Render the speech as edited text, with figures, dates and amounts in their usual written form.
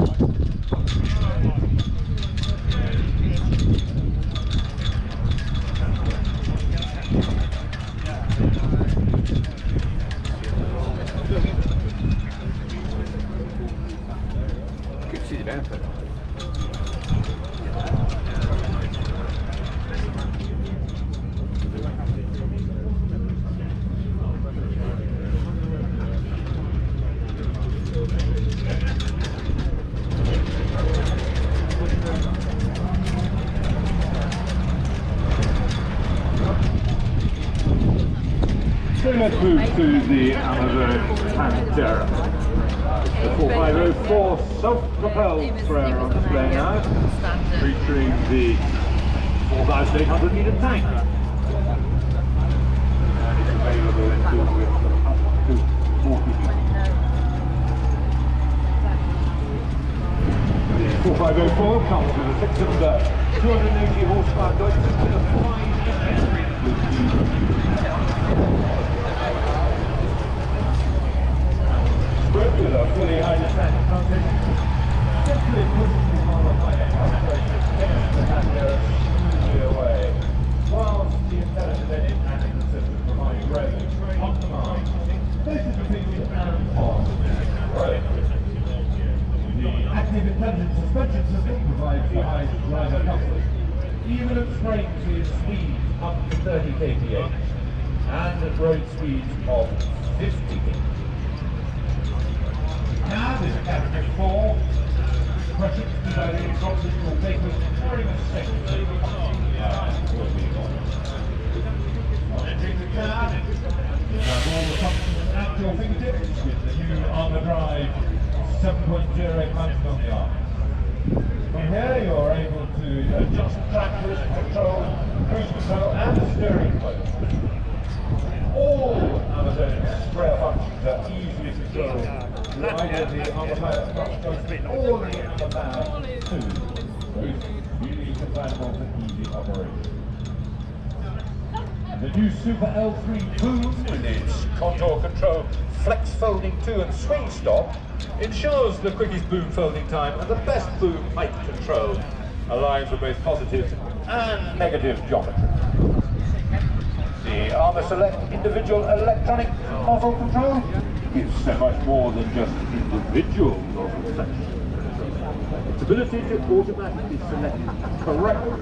Could see the benefit. So let's move to the Amazon Pantera. The 4504 self-propelled sprayer on display now, featuring the 4,800 litre tank. And it's available in two widths of up to 40 litres. The 4504 comes with a 6-cylinder, 280 horsepower Deutsch with a 5 with the with a fully hydrostatic foundation, simply pushes on the higher concentration against the Pantera smoothly away, whilst the intelligent engine handling the system provides range, optimised, places between and positive brake. The active intelligent suspension system provides the highest driver comfort, even at straight speeds up to 30 kph, and at road speeds of 50 kph. Now there's a category 4, pressure to be by the optical vehicles carrying a second. Entering the car, you have all the functions at your fingertips with the new on-the drive 7.0 mounted on the arm. From here you're able to adjust track control, cruise control and steering wheel. All Amazon sprayer functions are easily controlled. Either the on-the-higher brush goes all the way to the bag too. Both really compatible for easy operation. The new Super L3 boom with its contour control, flex folding to and swing stop ensures the quickest boom folding time and the best boom height control, allowing for both positive and negative geometry. The Armour Select individual electronic nozzle control gives so much more than just individual nozzle selection. Its ability to automatically select correct